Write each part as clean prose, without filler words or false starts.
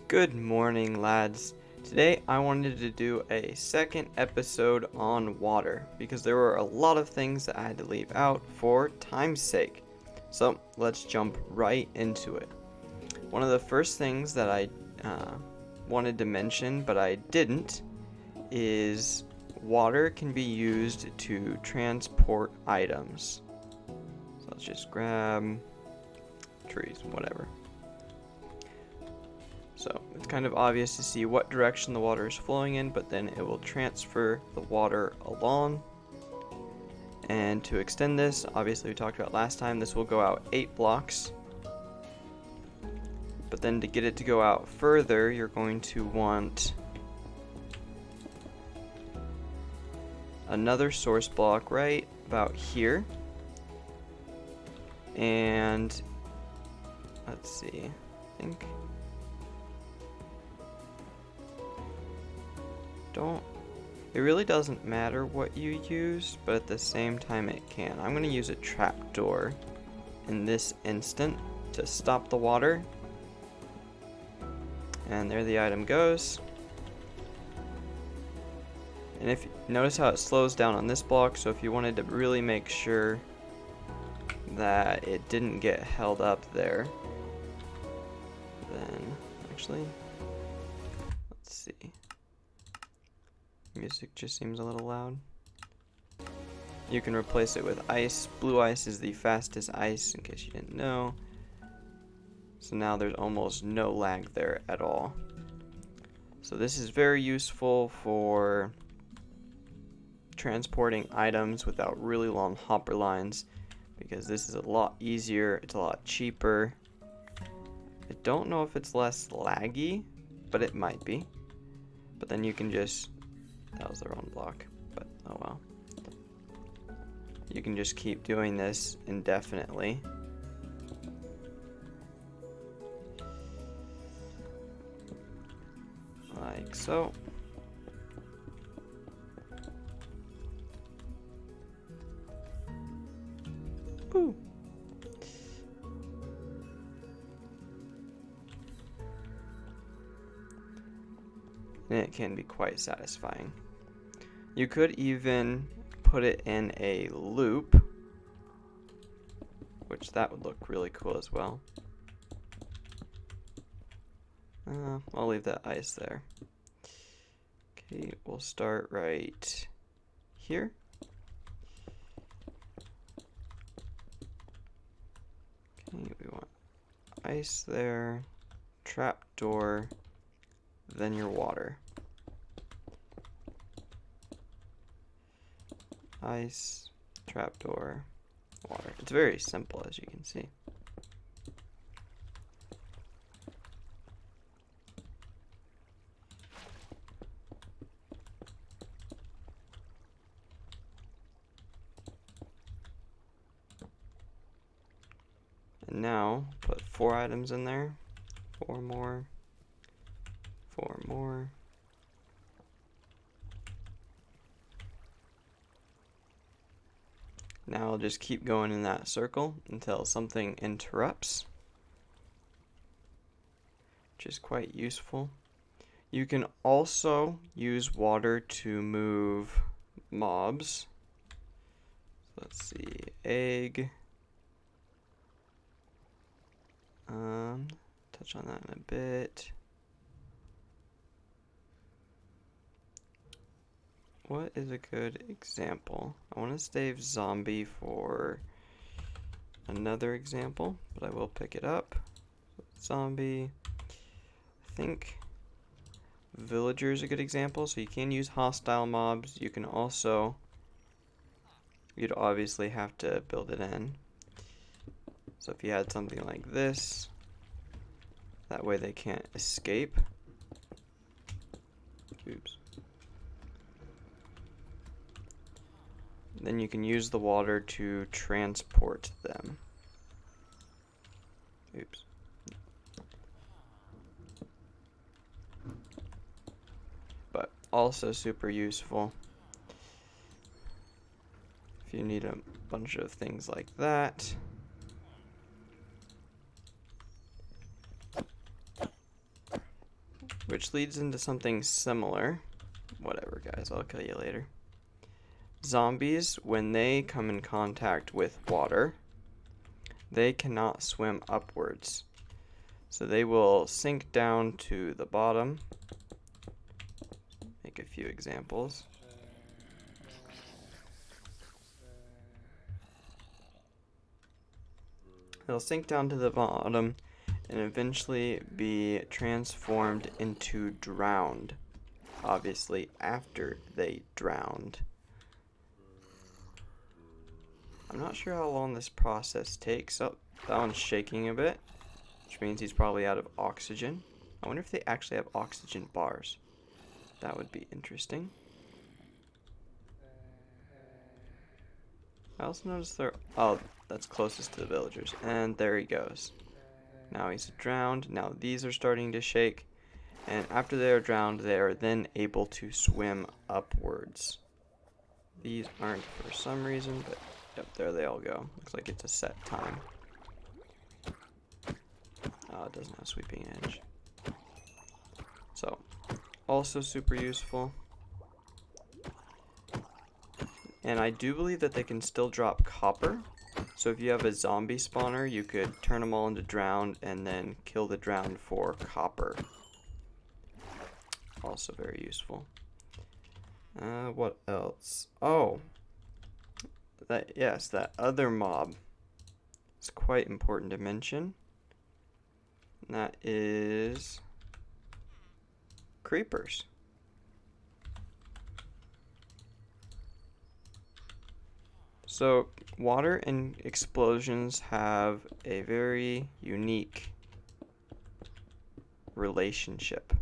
Good morning, lads. Today I wanted to do a second episode on water because there were a lot of things that I had to leave out for time's sake. So let's jump right into it. One of the first things that I wanted to mention, but I didn't, is water can be used to transport items. So let's just grab trees, whatever. So it's kind of obvious to see what direction the water is flowing in, but then it will transfer the water along. And to extend this, obviously we talked about last time, this will go out 8 blocks. But then to get it to go out further, you're going to want another source block right about here. And let's see, I think it really doesn't matter what you use, but at the same time it can. I'm going to use a trapdoor in this instant to stop the water. And there the item goes. And if notice how it slows down on this block, so if you wanted to really make sure that it didn't get held up there, then actually, let's see. Music just seems a little loud. You can replace it with ice. Blue ice is the fastest ice, in case you didn't know. So now there's almost no lag there at all. So this is very useful for transporting items without really long hopper lines, because this is a lot easier, it's a lot cheaper. I don't know if it's less laggy, but it might be. But then you can just, that was the wrong block, but oh well. You can just keep doing this indefinitely. Like so. Woo. And it can be quite satisfying. You could even put it in a loop, which that would look really cool as well. I'll leave that ice there. Okay, we'll start right here. Okay, we want ice there, trapdoor, then your water. Ice, trapdoor, water. It's very simple, as you can see. And now put 4 items in there. 4 more. 4 more. Now I'll just keep going in that circle until something interrupts, which is quite useful. You can also use water to move mobs. Let's see, egg. Touch on that in a bit. What is a good example? I want to save zombie for another example, but I will pick it up. Zombie. I think villager is a good example, so you can use hostile mobs. You can also, you'd obviously have to build it in. So if you had something like this, that way they can't escape. Oops. Then you can use the water to transport them. Oops. But also super useful if you need a bunch of things like that. which leads into something similar. Whatever, guys, I'll kill you later. Zombies, when they come in contact with water, they cannot swim upwards. So they will sink down to the bottom. Make a few examples. They'll sink down to the bottom and eventually be transformed into drowned. Obviously, after they drowned. I'm not sure how long this process takes. Oh, that one's shaking a bit, which means he's probably out of oxygen. I wonder if they actually have oxygen bars. That would be interesting. I also noticed oh, that's closest to the villagers. And there he goes. Now he's drowned. Now these are starting to shake. And after they are drowned, they are then able to swim upwards. These aren't for some reason, but yep, there they all go. Looks like it's a set time. It doesn't have sweeping edge. So, also super useful. And I do believe that they can still drop copper. So if you have a zombie spawner, you could turn them all into drowned and then kill the drowned for copper. Also very useful. What else? Oh, that other mob is quite important to mention. And that is creepers. So water and explosions have a very unique relationship.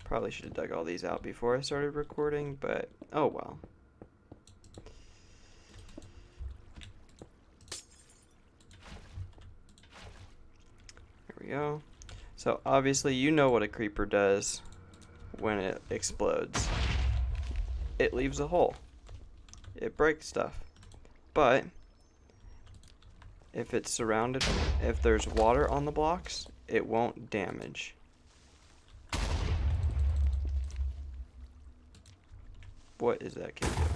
Probably should have dug all these out before I started recording, but oh well. There we go. So obviously you know what a creeper does when it explodes. It leaves a hole. It breaks stuff. But if it's surrounded, if there's water on the blocks, it won't damage. What is that kid doing?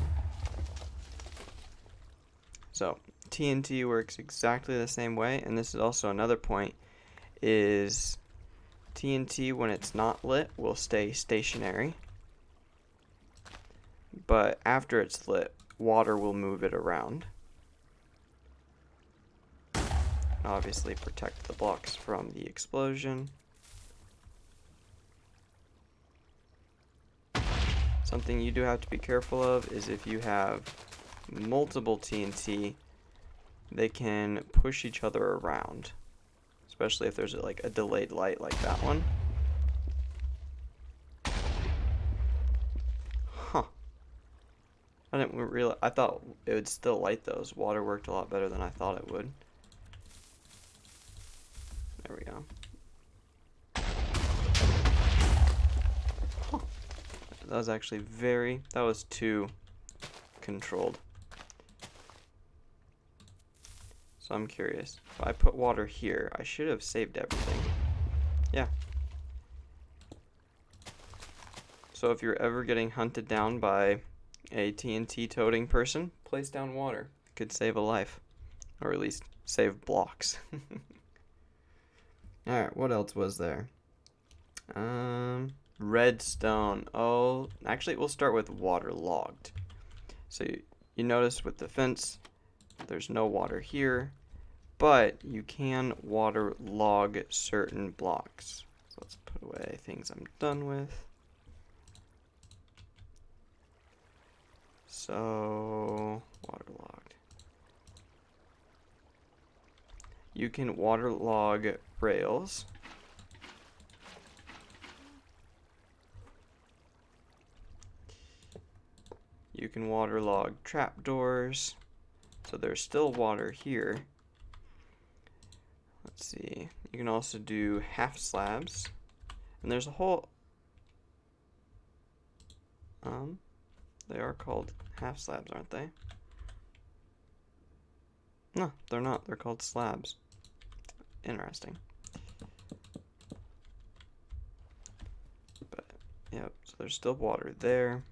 So TNT works exactly the same way, and this is also another point, is TNT when it's not lit will stay stationary, but after it's lit, water will move it around. Obviously protect the blocks from the explosion. Something you do have to be careful of is if you have multiple TNT, they can push each other around. Especially if there's like a delayed light like that one. Huh. I didn't realize, I thought it would still light those. Water worked a lot better than I thought it would. There we go. Huh. That was actually that was too controlled. So I'm curious. If I put water here, I should have saved everything. Yeah. So if you're ever getting hunted down by a TNT toting person, place down water. It could save a life. Or at least save blocks. Alright, what else was there? Redstone. Oh, actually we'll start with waterlogged. So you notice with the fence, there's no water here, but you can waterlog certain blocks. So let's put away things I'm done with. So, waterlogged. You can waterlog rails. You can waterlog trapdoors. So there's still water here. Let's see. You can also do half slabs. And there's a whole... they are called half slabs, aren't they? No, they're not. They're called slabs. interesting. But, yep, so there's still water there.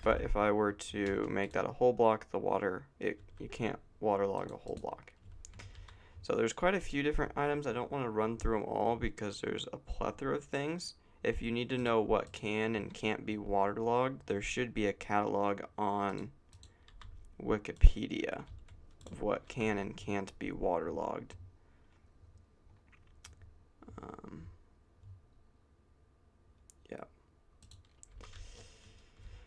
But if I were to make that a whole block, the water, you can't waterlog a whole block. So there's quite a few different items. I don't want to run through them all because there's a plethora of things. If you need to know what can and can't be waterlogged, there should be a catalog on Wikipedia of what can and can't be waterlogged. Yeah.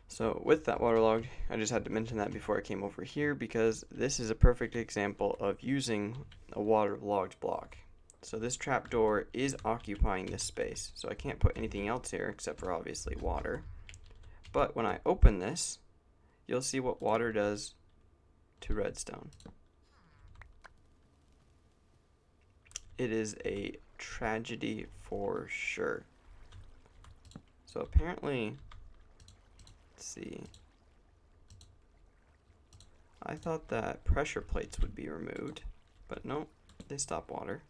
So with that waterlogged, I just had to mention that before I came over here because this is a perfect example of using a waterlogged block. So this trapdoor is occupying this space, so I can't put anything else here except for obviously water. But when I open this, you'll see what water does to redstone. It is a tragedy for sure. So apparently, let's see, I thought that pressure plates would be removed, but no, they stop water.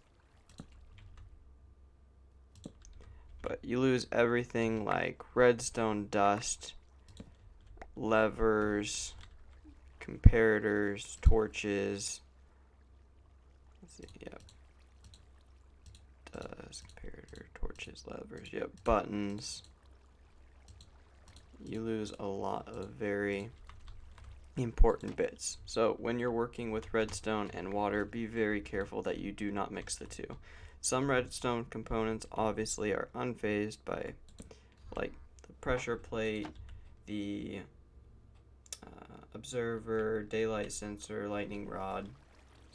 But you lose everything like redstone dust, levers, comparators, torches. Let's see, yep. Dust, comparator, torches, levers, yep, buttons. You lose a lot of very important bits. So when you're working with redstone and water, be very careful that you do not mix the two. Some redstone components obviously are unfazed by like the pressure plate, the observer, daylight sensor, lightning rod.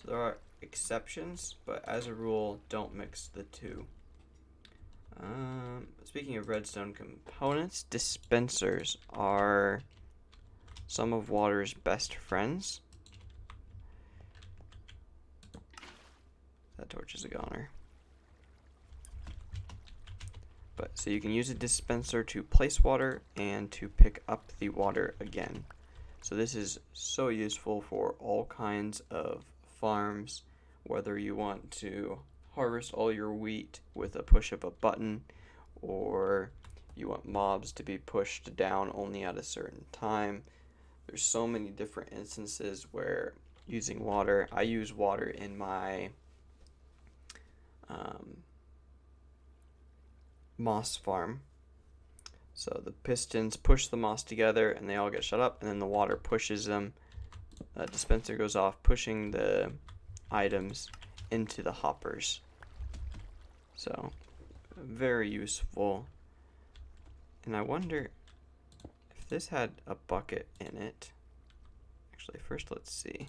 So there are exceptions, but as a rule, don't mix the two. Speaking of redstone components, dispensers are some of water's best friends. That torch is a goner. But so you can use a dispenser to place water and to pick up the water again. So this is so useful for all kinds of farms, whether you want to harvest all your wheat with a push of a button, or you want mobs to be pushed down only at a certain time. There's so many different instances where using water, I use water in my moss farm. So the pistons push the moss together and they all get shut up, and then the water pushes them. The dispenser goes off, pushing the items into the hoppers. So very useful. And I wonder if this had a bucket in it. Actually, first let's see.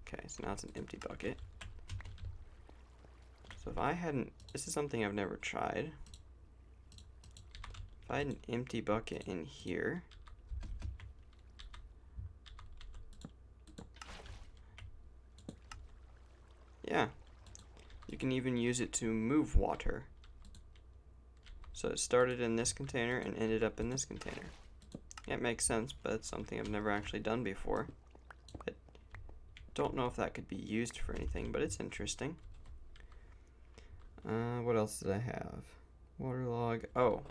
Okay, so now it's an empty bucket. So if I hadn't, this is something I've never tried. If I had an empty bucket in here, yeah, you can even use it to move water. So it started in this container and ended up in this container. It makes sense, but it's something I've never actually done before. I don't know if that could be used for anything, but it's interesting. What else did I have? Waterlog. Oh,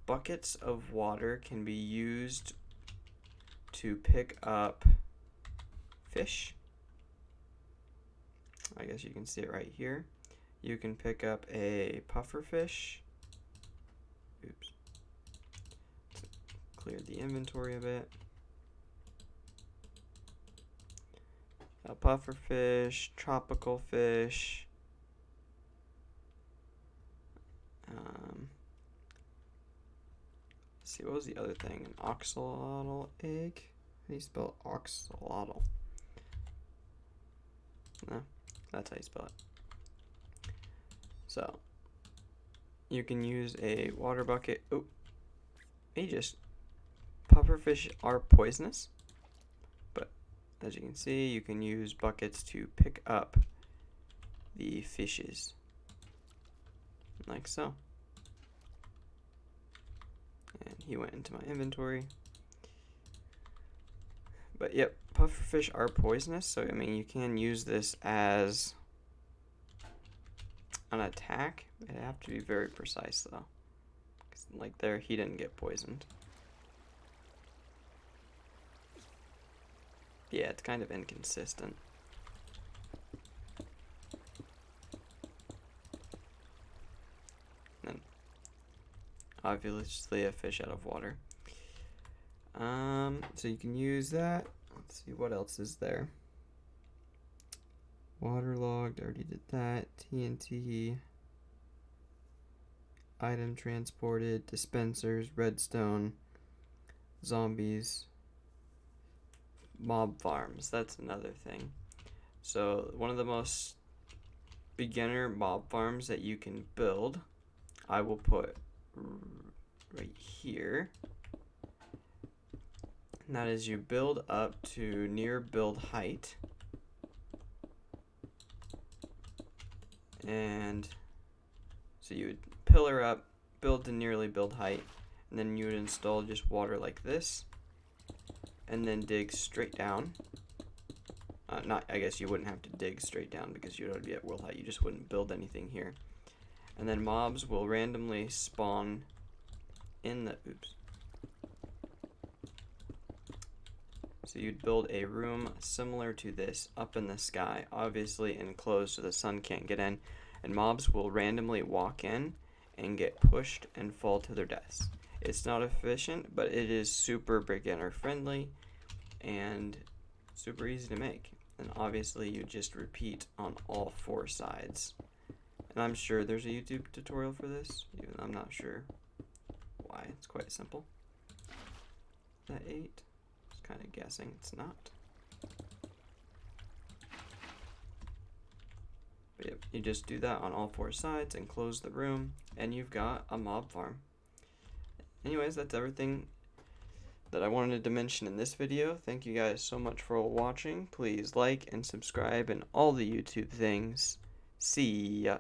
buckets of water can be used to pick up fish. I guess you can see it right here. You can pick up a puffer fish. Oops. Clear the inventory a bit. A puffer fish, tropical fish. Let's see, what was the other thing? An oxalotl egg? How do you spell oxalotl? No, that's how you spell it. So, you can use a water bucket. Oh, pufferfish are poisonous, but as you can see, you can use buckets to pick up the fishes, like so. And he went into my inventory. But yep, pufferfish are poisonous, so I mean you can use this as an attack, it'd have to be very precise though. 'Cause, like there, he didn't get poisoned. Yeah, it's kind of inconsistent. And then obviously a fish out of water. So you can use that. Let's see what else is there. Waterlogged, already did that. TNT. Item transported, dispensers, redstone, zombies, mob farms. That's another thing. So one of the most beginner mob farms that you can build, I will put right here. And that is you build up to near build height. And so you would pillar up, build to nearly build height, and then you would install just water like this, and then dig straight down. I guess you wouldn't have to dig straight down because you'd already be at world height. You just wouldn't build anything here. And then mobs will randomly spawn in the, So you'd build a room similar to this up in the sky, obviously enclosed so the sun can't get in, and mobs will randomly walk in and get pushed and fall to their deaths. It's not efficient, but it is super beginner friendly and super easy to make. And obviously you just repeat on all 4 sides. And I'm sure there's a YouTube tutorial for this, even though I'm not sure why. It's quite simple. Is that 8? Kind of guessing it's not. But yep, you just do that on all 4 sides and close the room, and you've got a mob farm. Anyways, that's everything that I wanted to mention in this video. Thank you guys so much for watching. Please like and subscribe and all the YouTube things. See ya.